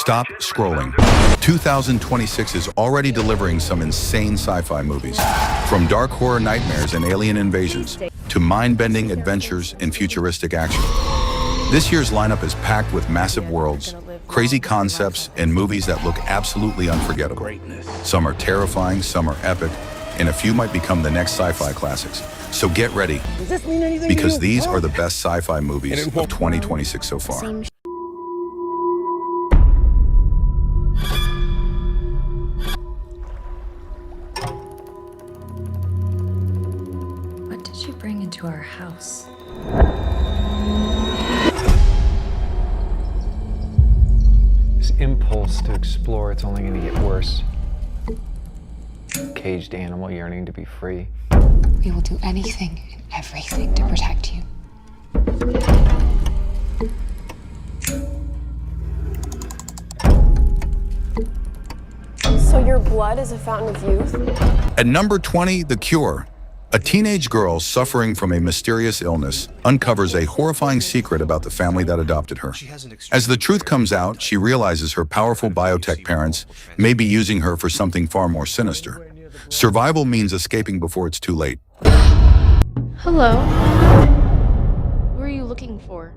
Stop scrolling. 2026 is already delivering some insane sci-fi movies. From dark horror nightmares and alien invasions to mind-bending adventures and futuristic action. This year's lineup is packed with massive worlds, crazy concepts, and movies that look absolutely unforgettable. Some are terrifying, some are epic, and a few might become the next sci-fi classics. So get ready, because these are the best sci-fi movies of 2026 so far. What did you bring into our house? This impulse to explore, it's only going to get worse. Caged animal yearning to be free. We will do anything and everything to protect you. So your blood is a fountain of youth? At number 20, The Cure. A teenage girl suffering from a mysterious illness uncovers a horrifying secret about the family that adopted her. As the truth comes out, she realizes her powerful biotech parents may be using her for something far more sinister. Survival means escaping before it's too late. Hello. Who are you looking for?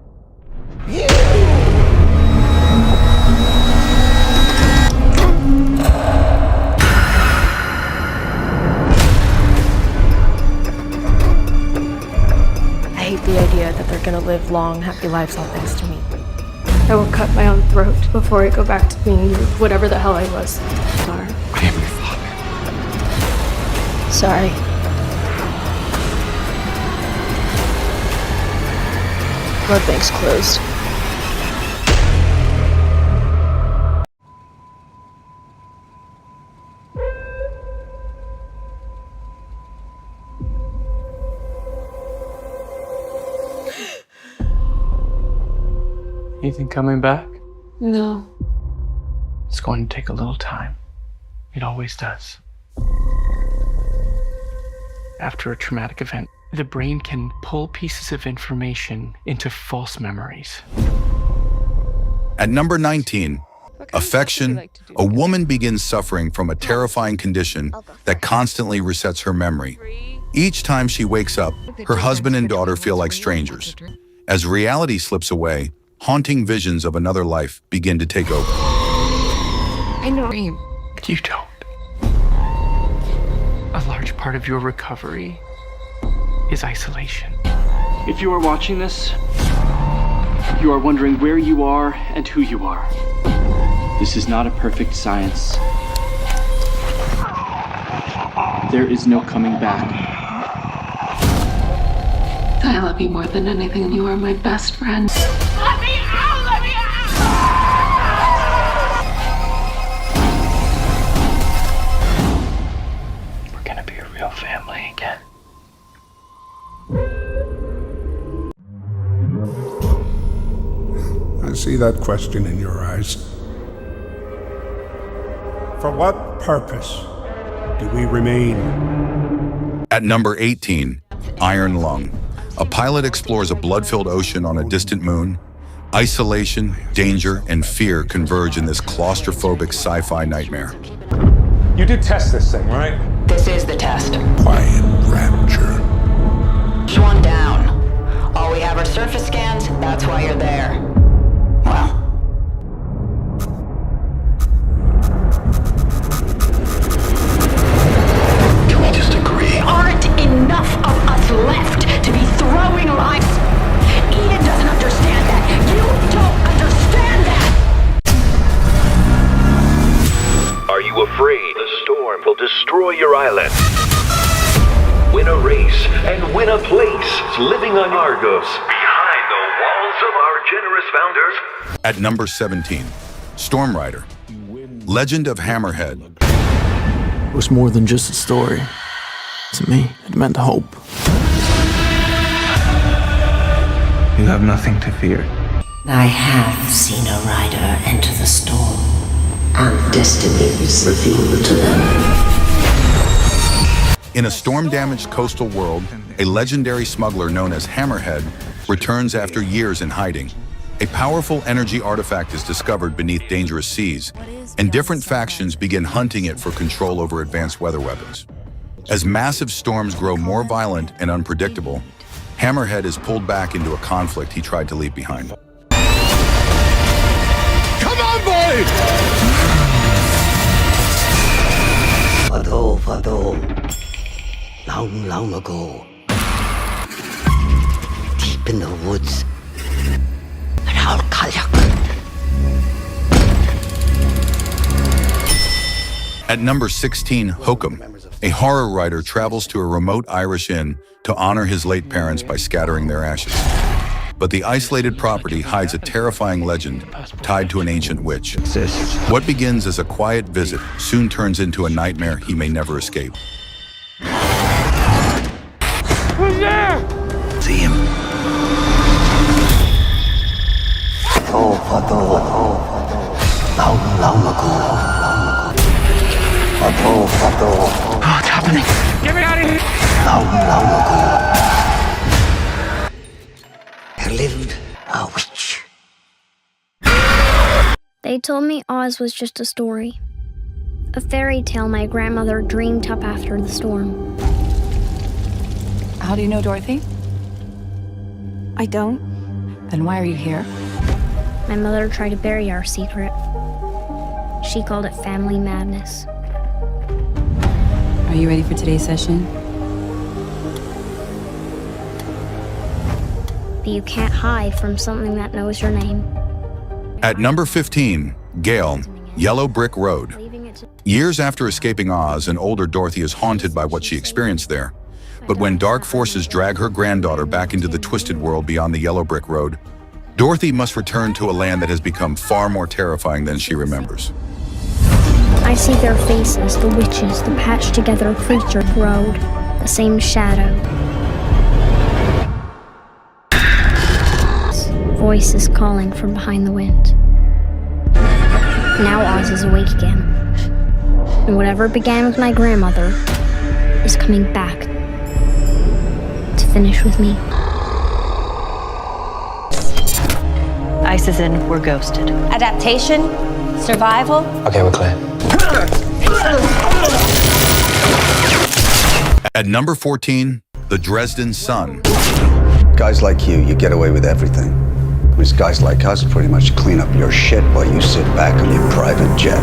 I hate the idea that they're gonna live long, happy lives all thanks to me. I will cut my own throat before I go back to being whatever the hell I was. Sorry. I am your father. Sorry. Blood bank's closed. Ethan coming back? No. It's going to take a little time. It always does. After a traumatic event, the brain can pull pieces of information into false memories. At number 19, Affection. A woman begins suffering from a terrifying condition that constantly resets her memory. Each time she wakes up, her husband and daughter feel like strangers. As reality slips away, haunting visions of another life begin to take over. I know. You don't. A large part of your recovery is isolation. If you are watching this, you are wondering where you are and who you are. This is not a perfect science. There is no coming back. I love you more than anything. You are my best friend. Let me out! Let me out! We're gonna be a real family again. I see that question in your eyes. For what purpose do we remain? At number 18, Iron Lung. A pilot explores a blood-filled ocean on a distant moon. Isolation, danger, and fear converge in this claustrophobic sci-fi nightmare. You did test this thing, right? This is the test. Quiet rapture. One down. All we have are surface scans, that's why you're there. Well. Can we just agree? There aren't enough of us left to be throwing lives. Ian doesn't understand that. You don't understand that. Are you afraid the storm will destroy your island? Win a race and win a place living on Argos, behind the walls of our generous founders. At number 17, Storm Rider. Legend of Hammerhead. It was more than just a story. To me, it meant hope. You have nothing to fear. I have seen a rider enter the storm, and destiny is revealed to them. In a storm-damaged coastal world, a legendary smuggler known as Hammerhead returns after years in hiding. A powerful energy artifact is discovered beneath dangerous seas, and different factions begin hunting it for control over advanced weather weapons. As massive storms grow more violent and unpredictable, Hammerhead is pulled back into a conflict he tried to leave behind. Come on, boy! Fado, long, long ago, deep in the woods, around Kalyak. At number 16, Hokum, a horror writer travels to a remote Irish inn to honor his late parents by scattering their ashes. But the isolated property hides a terrifying legend tied to an ancient witch. What begins as a quiet visit soon turns into a nightmare he may never escape. Who's there? See him. Fado, long, long ago. Fado. What's happening? Get me out of here! Long, long ago, there lived a witch. They told me Oz was just a story. A fairy tale my grandmother dreamed up after the storm. How do you know Dorothy? I don't. Then why are you here? My mother tried to bury our secret. She called it family madness. Are you ready for today's session? But you can't hide from something that knows your name. At number 15, Gale, Yellow Brick Road. Years after escaping Oz, an older Dorothy is haunted by what she experienced there. But when dark forces drag her granddaughter back into the twisted world beyond the Yellow Brick Road, Dorothy must return to a land that has become far more terrifying than she remembers. I see their faces, the witches, the patched together creature road, the same shadow. Voices calling from behind the wind. Now Oz is awake again. And whatever began with my grandmother is coming back to finish with me. Ice is in, we're ghosted. Adaptation? Survival? Okay, we're clear. At number 14, the Dresden Son. Guys like you get away with everything. Whereas guys like us pretty much clean up your shit while you sit back on your private jet.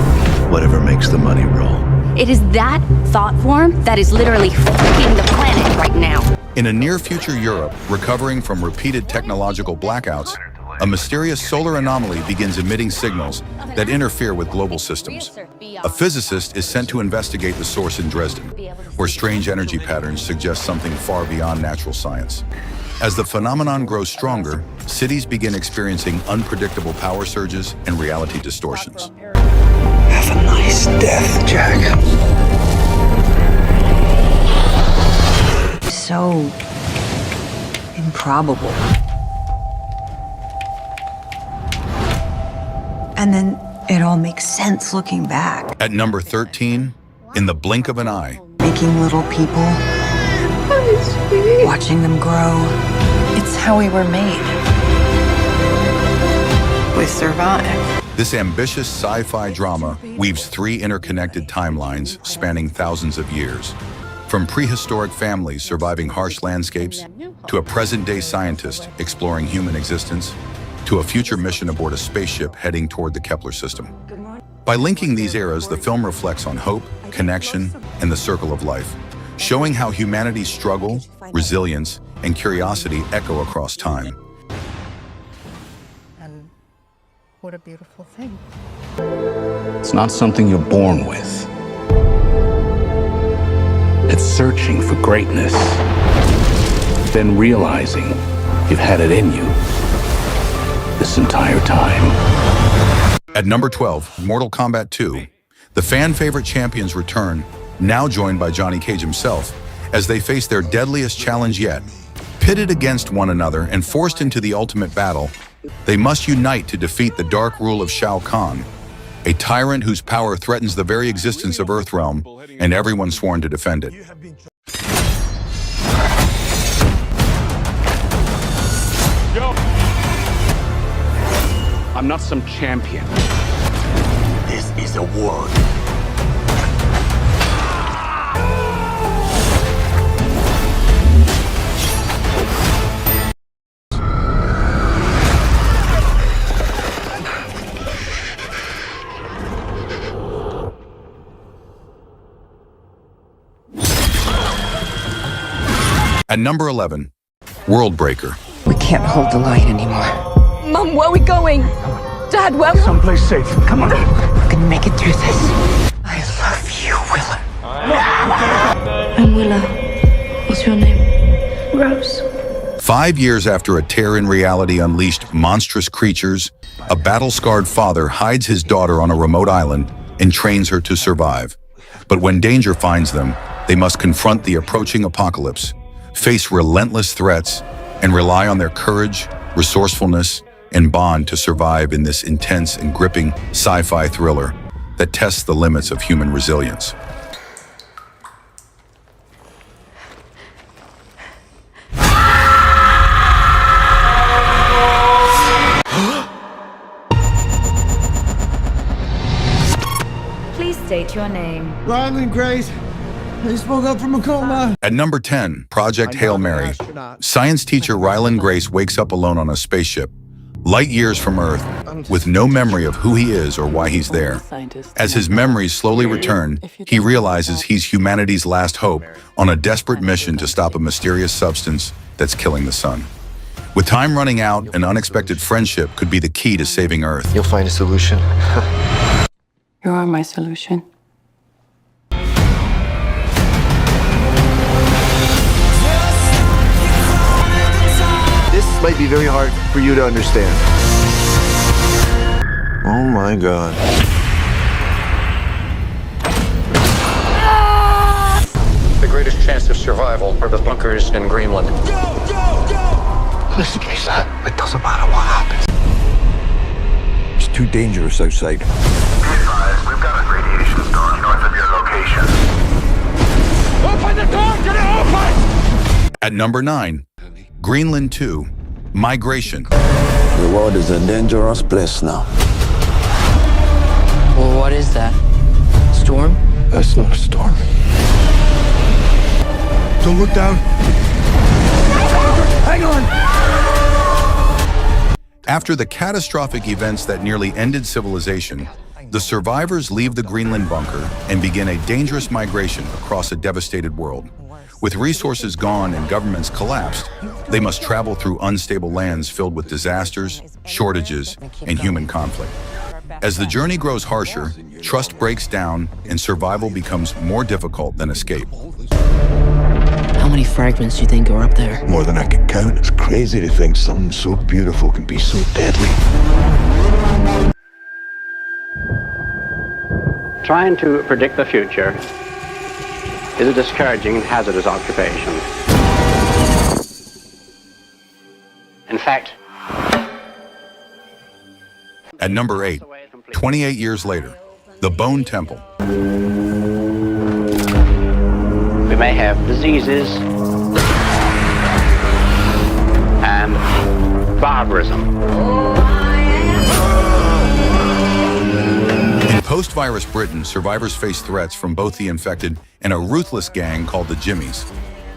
Whatever makes the money roll. It is that thought form that is literally f***ing the planet right now. In a near-future Europe, recovering from repeated technological blackouts, a mysterious solar anomaly begins emitting signals that interfere with global systems. A physicist is sent to investigate the source in Dresden, where strange energy patterns suggest something far beyond natural science. As the phenomenon grows stronger, cities begin experiencing unpredictable power surges and reality distortions. Have a nice death, Jack. So improbable. And then it all makes sense looking back. At number 13, in the blink of an eye. Making little people, watching them grow. It's how we were made. We survive. This ambitious sci-fi drama weaves three interconnected timelines spanning thousands of years. From prehistoric families surviving harsh landscapes, to a present-day scientist exploring human existence, to a future mission aboard a spaceship heading toward the Kepler system. By linking these eras, the film reflects on hope, connection, and the circle of life, showing how humanity's struggle, resilience, and curiosity echo across time. And what a beautiful thing. It's not something you're born with. It's searching for greatness, then realizing you've had it in you this entire time. At number 12, Mortal Kombat 2, the fan-favorite champions return, now joined by Johnny Cage himself, as they face their deadliest challenge yet. Pitted against one another and forced into the ultimate battle, they must unite to defeat the dark rule of Shao Kahn, a tyrant whose power threatens the very existence of Earthrealm and everyone sworn to defend it. I'm not some champion. This is a war. At number 11, World Breaker. We can't hold the line anymore. Mom, where are we going? Dad, where? Someplace safe. Come on. We're gonna make it through this. I love you, Willa. I'm Willa. What's your name? Rose. 5 years after a tear in reality unleashed monstrous creatures, a battle-scarred father hides his daughter on a remote island and trains her to survive. But when danger finds them, they must confront the approaching apocalypse, face relentless threats, and rely on their courage, resourcefulness, and bond to survive in this intense and gripping sci-fi thriller that tests the limits of human resilience. Please state your name. Ryland Grace. He spoke up from a coma. At number 10, Project Hail Mary. Science teacher Ryland Grace wakes up alone on a spaceship, light years from Earth, with no memory of who he is or why he's there. As his memories slowly return, he realizes he's humanity's last hope on a desperate mission to stop a mysterious substance that's killing the sun. With time running out, an unexpected friendship could be the key to saving Earth. You'll find a solution. You are my solution. This might be very hard for you to understand. Oh my God. The greatest chance of survival are the bunkers in Greenland. Listen to me, son. It doesn't matter what happens. It's too dangerous outside. Be advised, we've got a radiation storm north of your location. Open the door! Get it open! At number 9, Greenland 2, Migration. The world is a dangerous place now. Well, what is that? Storm? That's not a storm. Don't look down. Hang on! After the catastrophic events that nearly ended civilization, the survivors leave the Greenland bunker and begin a dangerous migration across a devastated world. With resources gone and governments collapsed, they must travel through unstable lands filled with disasters, shortages, and human conflict. As the journey grows harsher, trust breaks down and survival becomes more difficult than escape. How many fragments do you think are up there? More than I can count. It's crazy to think something so beautiful can be so deadly. Trying to predict the future is a discouraging and hazardous occupation. In fact, at number 8, 28 years later, The Bone Temple. we may have diseases and barbarism. In post-virus Britain, survivors face threats from both the infected and a ruthless gang called the Jimmies.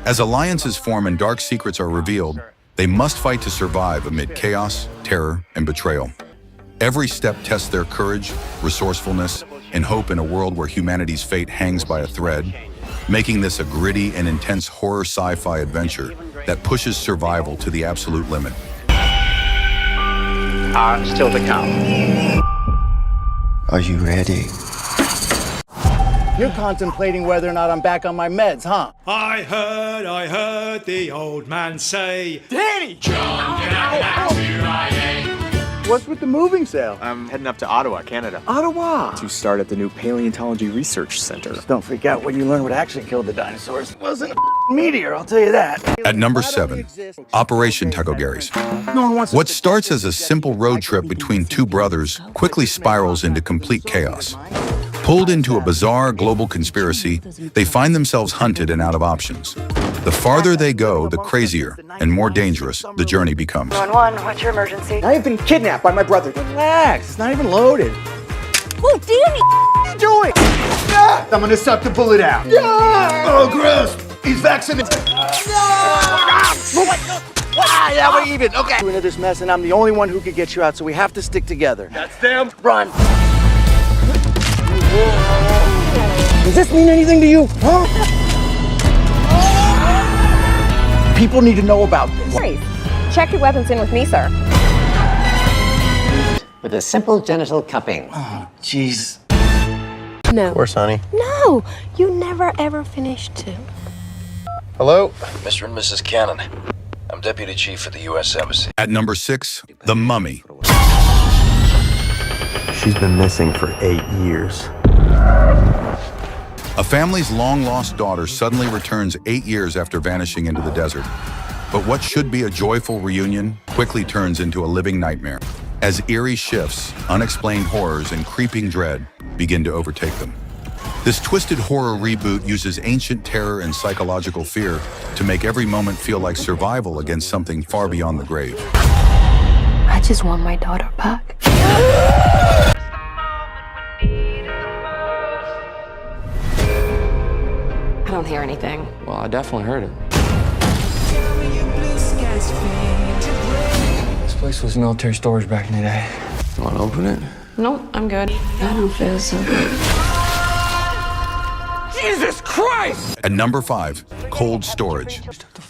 As alliances form and dark secrets are revealed, they must fight to survive amid chaos, terror, and betrayal. Every step tests their courage, resourcefulness, and hope in a world where humanity's fate hangs by a thread, making this a gritty and intense horror sci-fi adventure that pushes survival to the absolute limit. Are still to come. Are you ready? You're contemplating whether or not I'm back on my meds, huh? I heard the old man say, Danny! John, get out of that What's with the moving sale? I'm heading up to Ottawa, Canada. Ottawa? To start at the new Paleontology Research Center. Just don't freak out when you learn what actually killed the dinosaurs. It wasn't a meteor, I'll tell you that. At number 7, Operation Tacogaries. What starts as a simple road trip between two brothers quickly spirals into complete chaos. Pulled into a bizarre global conspiracy, they find themselves hunted and out of options. The farther they go, the crazier and more dangerous the journey becomes. 911, what's your emergency? I've been kidnapped by my brother. Relax, it's not even loaded. Oh, Danny! What are you doing? Yeah! I'm gonna suck the bullet out. Yeah! Oh, gross! He's vaccinated. Yeah, we're even. Okay. We're into this mess, and I'm the only one who could get you out, so we have to stick together. That's them. Run. Does this mean anything to you? Huh? People need to know about this. Please, check your weapons in with me, sir. With a simple genital cupping. Oh, jeez. No. Of course, honey. No, you never ever finished to. Hello? Mr. and Mrs. Cannon. I'm Deputy Chief at the U.S. Embassy. At number 6, The Mummy. She's been missing for 8 years. A family's long-lost daughter suddenly returns 8 years after vanishing into the desert. But what should be a joyful reunion quickly turns into a living nightmare, as eerie shifts, unexplained horrors, and creeping dread begin to overtake them. This twisted horror reboot uses ancient terror and psychological fear to make every moment feel like survival against something far beyond the grave. I just want my daughter back. I don't hear anything. Well, I definitely heard it. This place was military storage back in the day. You want to open it? Nope, I'm good. I don't feel so good. Jesus Christ! At number 5, Cold Storage.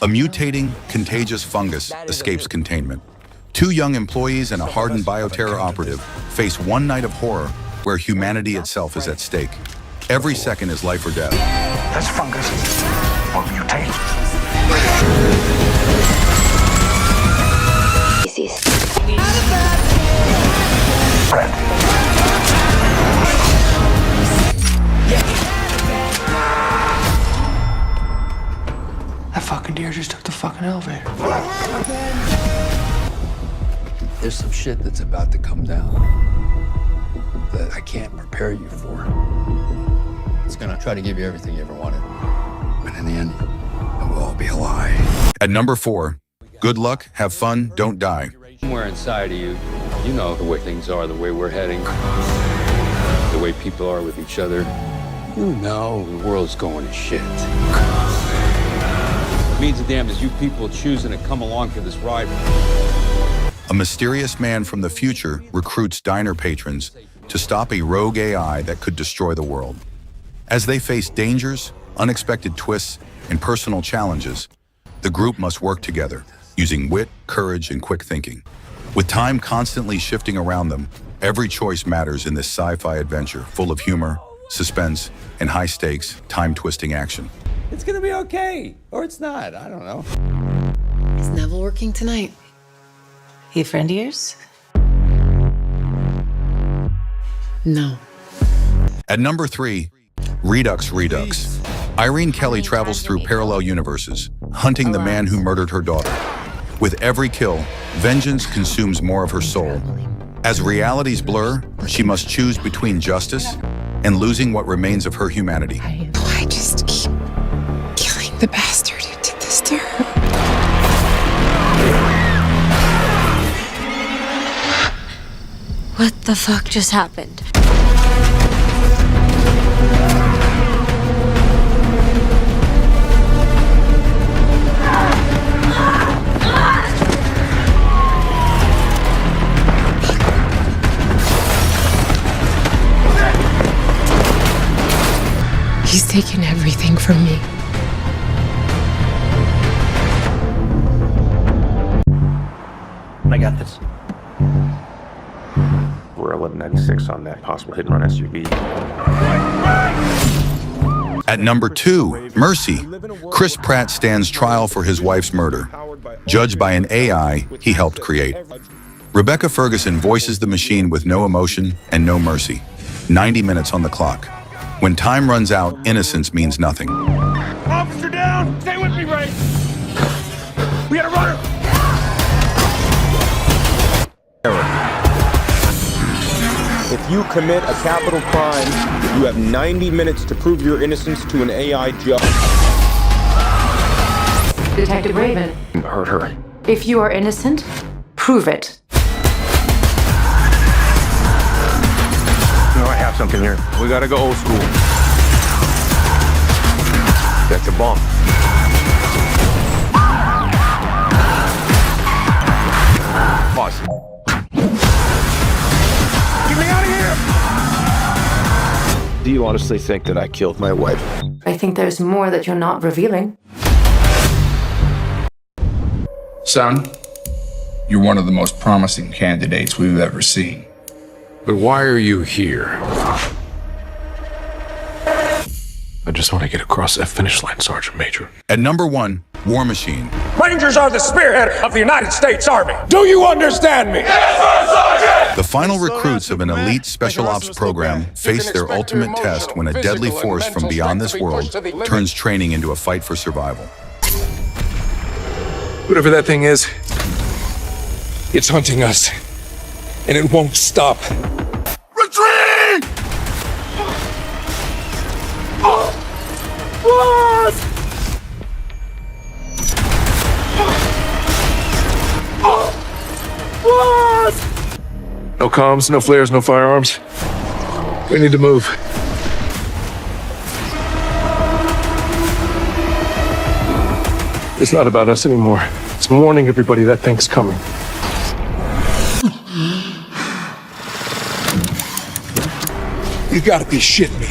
A mutating, contagious fungus escapes containment. 2 young employees and a hardened bioterror operative face one night of horror where humanity itself is at stake. Every second is life or death. This fungus will mutate. Red. That fucking deer just took the fucking elevator. There's some shit that's about to come down that I can't prepare you for. It's gonna try to give you everything you ever wanted. But in the end, it will all be a lie. At number 4, Good luck, have fun, don't die. Somewhere inside of you, you know the way things are, the way we're heading, the way people are with each other. You know the world's going to shit. What means the damn is you people choosing to come along for this ride. A mysterious man from the future recruits diner patrons to stop a rogue AI that could destroy the world. As they face dangers, unexpected twists, and personal challenges, the group must work together, using wit, courage, and quick thinking. With time constantly shifting around them, every choice matters in this sci-fi adventure full of humor, suspense, and high-stakes, time-twisting action. It's gonna be okay, or it's not, I don't know. Is Neville working tonight? He a friend of yours? No. At number 3, Redux. Irene Kelly travels through parallel universes, hunting the man who murdered her daughter. With every kill, vengeance consumes more of her soul. As realities blur, she must choose between justice and losing what remains of her humanity. I just keep killing the bastard who did this to her. What the fuck just happened? He's taken everything from me. I got this. We're 1196 on that possible hit and run SUV. At number 2, Mercy. Chris Pratt stands trial for his wife's murder, judged by an AI he helped create. Rebecca Ferguson voices the machine with no emotion and no mercy. 90 minutes on the clock. When time runs out, innocence means nothing. Officer down! Stay with me, Ray! We got a runner! If you commit a capital crime, you have 90 minutes to prove your innocence to an AI judge. Detective Raven. Hurt her. If you are innocent, prove it. No, I have something here. We gotta go old school. That's a bomb. Boss. Get me out of here! Do you honestly think that I killed my wife? I think there's more that you're not revealing. Son, you're one of the most promising candidates we've ever seen. But why are you here? I just want to get across that finish line, Sergeant Major. At number 1, War Machine. Rangers are the spearhead of the United States Army. Do you understand me? Yes, sir, Sergeant! The final recruits of an elite special ops program face their ultimate test when a deadly force from beyond this world turns training into a fight for survival. Whatever that thing is, it's hunting us. And it won't stop. Retreat! No comms, no flares, no firearms. We need to move. It's not about us anymore. It's warning everybody that thing's coming. You gotta be shitting me.